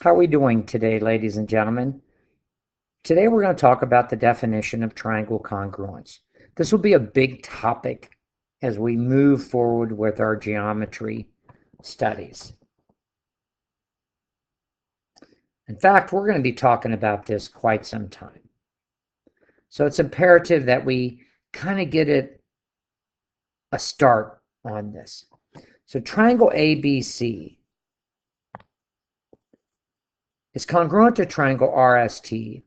How are we doing today, ladies and gentlemen? Today we're going to talk about the definition of triangle congruence. This will be a big topic as we move forward with our geometry studies. In fact, we're going to be talking about this quite some time. So it's imperative that we kind of get a start on this. So triangle ABC is congruent to triangle RST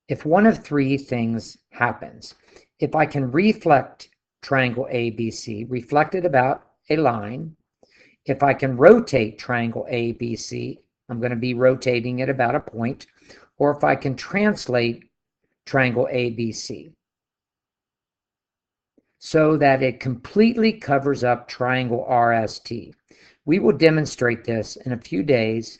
if one of three things happens. If I can reflect triangle ABC, reflect it about a line. If I can rotate triangle ABC, I'm going to be rotating it about a point. Or if I can translate triangle ABC so that it completely covers up triangle RST. We will demonstrate this in a few days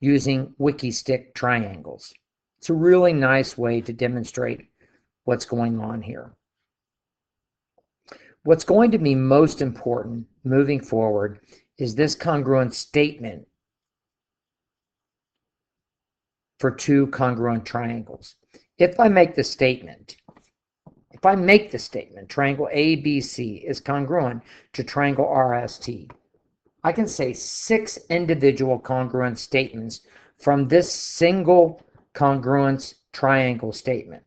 using wiki stick triangles. It's a really nice way to demonstrate what's going on here. What's going to be most important moving forward is this congruent statement for two congruent triangles. If I make the statement, triangle ABC is congruent to triangle RST, I can say 6 individual congruent statements from this single congruence triangle statement.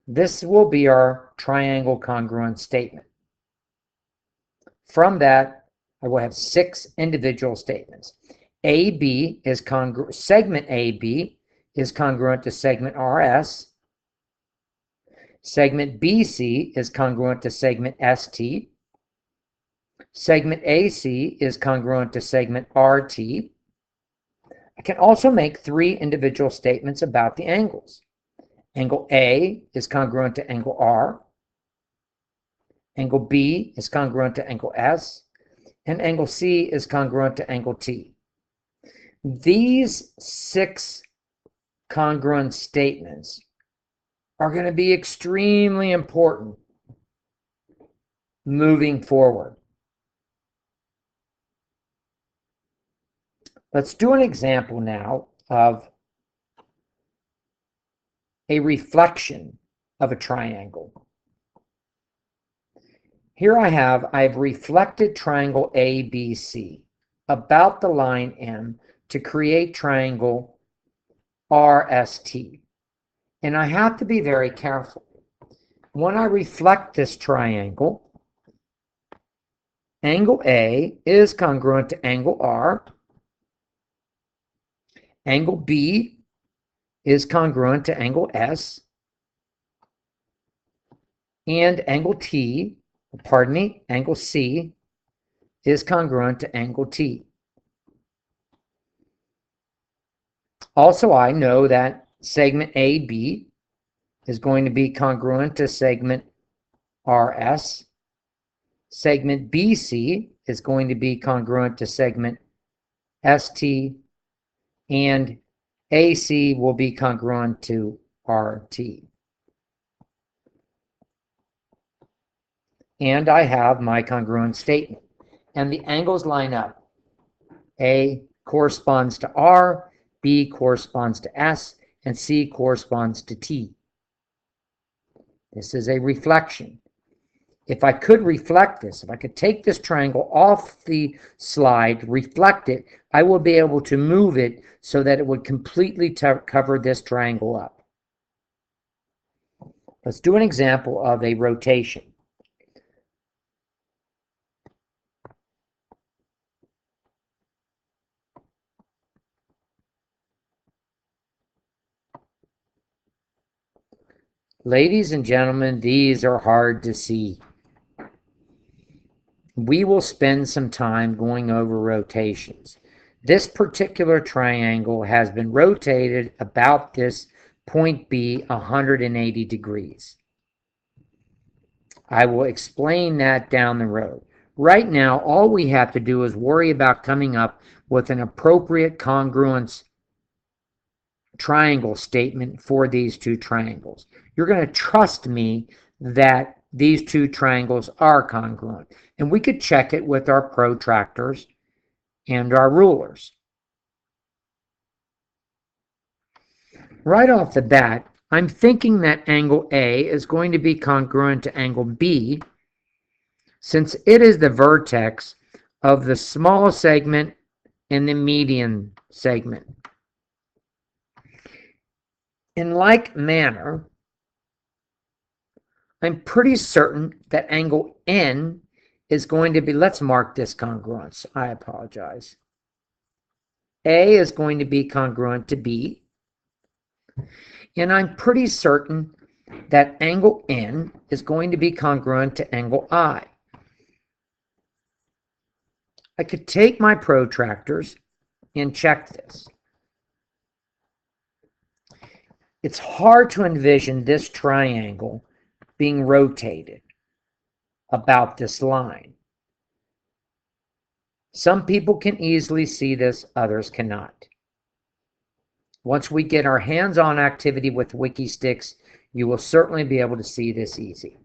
This will be our triangle congruence statement. From that, I will have 6 individual statements. Segment AB is congruent to segment RS. Segment BC is congruent to segment ST. Segment AC is congruent to segment RT. I can also make 3 individual statements about the angles. Angle A is congruent to angle R. Angle B is congruent to angle S. And angle C is congruent to angle T. These 6 congruent statements are going to be extremely important moving forward. Let's do an example now of a reflection of a triangle. Here I've reflected triangle ABC about the line M to create triangle RST. And I have to be very careful. When I reflect this triangle, angle A is congruent to angle R. Angle B is congruent to angle S. And angle C is congruent to angle T. Also, I know that segment AB is going to be congruent to segment RS. Segment BC is going to be congruent to segment ST. And AC will be congruent to RT. And I have my congruent statement. And the angles line up. A corresponds to R, B corresponds to S, and C corresponds to T. This is a reflection. If I could reflect this, if I could take this triangle off the slide, reflect it, I will be able to move it so that it would completely cover this triangle up. Let's do an example of a rotation. Ladies and gentlemen, these are hard to see. We will spend some time going over rotations. This particular triangle has been rotated about this point B 180 degrees. I will explain that down the road. Right now, all we have to do is worry about coming up with an appropriate congruence triangle statement for these two triangles. You're going to trust me that these two triangles are congruent. And we could check it with our protractors and our rulers. right off the bat, I'm thinking that angle A is going to be congruent to angle B, since it is the vertex of the small segment and the median segment. In like manner, I'm pretty certain that angle N is going to be, let's mark this congruence. I apologize. A is going to be congruent to B. And I'm pretty certain that angle N is going to be congruent to angle I. I could take my protractors and check this. It's hard to envision this triangle being rotated about this line. Some people can easily see this, others cannot. Once we get our hands-on activity with WikiSticks, you will certainly be able to see this easy.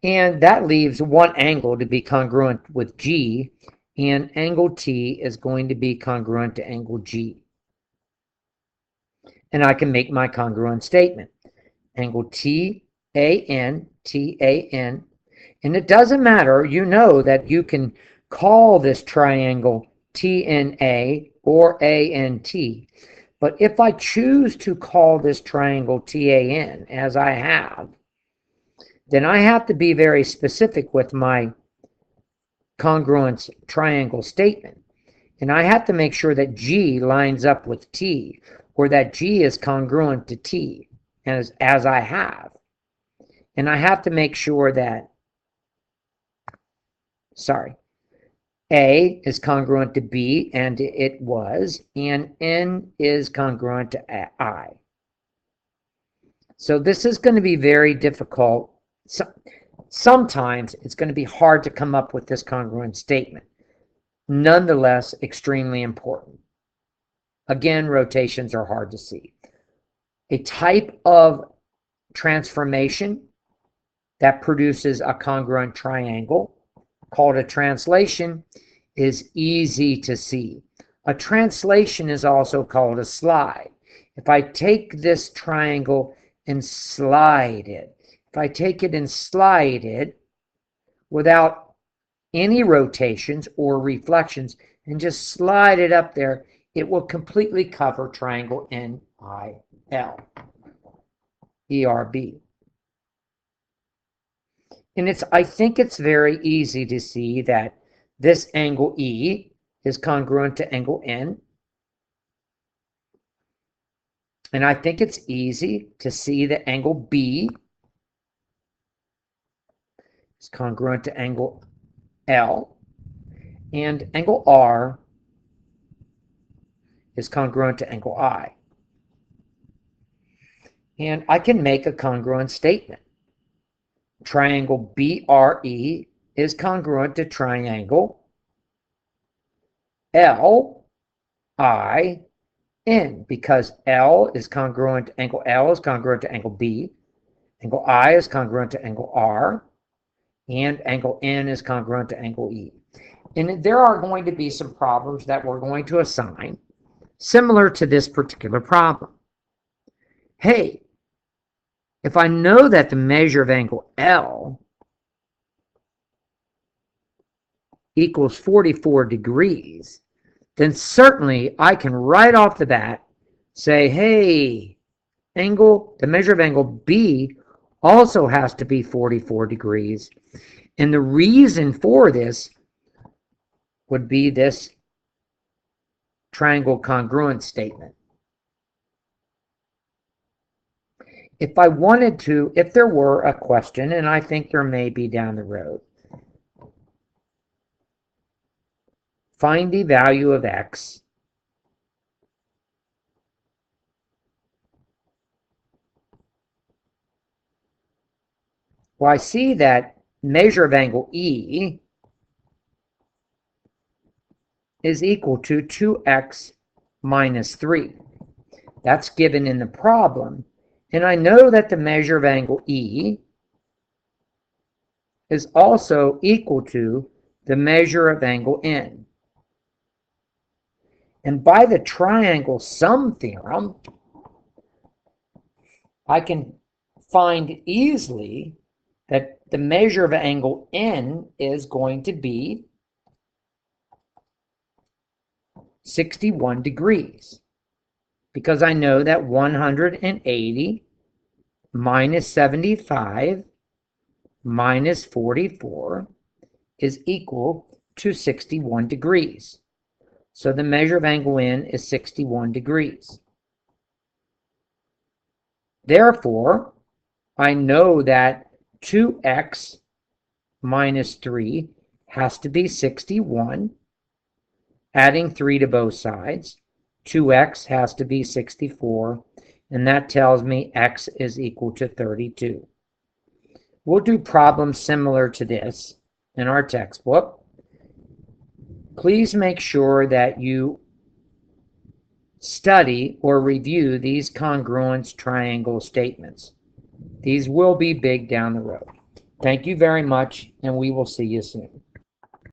And that leaves one angle to be congruent with G, and angle T is going to be congruent to angle G. And I can make my congruent statement. Angle TAN, TAN. And it doesn't matter, you know that you can call this triangle TNA or ANT. But if I choose to call this triangle TAN, as I have, then I have to be very specific with my congruence triangle statement. And I have to make sure that G lines up with T, or that G is congruent to T, as I have. And I have to make sure that, A is congruent to B, and it was, and N is congruent to I. So this is going to be very difficult. Sometimes it's going to be hard to come up with this congruent statement. Nonetheless, extremely important. Again, rotations are hard to see. A type of transformation that produces a congruent triangle, called a translation, is easy to see. A translation is also called a slide. If I take this triangle and slide it, if I take it and slide it without any rotations or reflections and just slide it up there, it will completely cover triangle NIL, ERB. And I think it's very easy to see that this angle E is congruent to angle N. And I think it's easy to see that angle B is congruent to angle L. And angle R is congruent to angle I. And I can make a congruent statement. Triangle BRE is congruent to triangle LIN, because L is congruent, angle L is congruent to angle B, angle I is congruent to angle R, and angle N is congruent to angle E. And there are going to be some problems that we're going to assign similar to this particular problem. Hey, if I know that the measure of angle L equals 44 degrees, then certainly I can right off the bat say, hey, the measure of angle B also has to be 44 degrees. And the reason for this would be this triangle congruence statement. If I wanted to, if there were a question, and I think there may be down the road, find the value of x well, I see that measure of angle E is equal to 2x minus 3. That's given in the problem. And I know that the measure of angle E is also equal to the measure of angle N. And by the triangle sum theorem, I can find easily that the measure of angle N is going to be 61 degrees, because I know that 180 minus 75 minus 44 is equal to 61 degrees. So the measure of angle N is 61 degrees. Therefore, I know that 2x minus 3 has to be 61. Adding 3 to both sides, 2x has to be 64, and that tells me x is equal to 32. We'll do problems similar to this in our textbook. Please make sure that you study or review these congruence triangle statements. These will be big down the road. Thank you very much, and we will see you soon.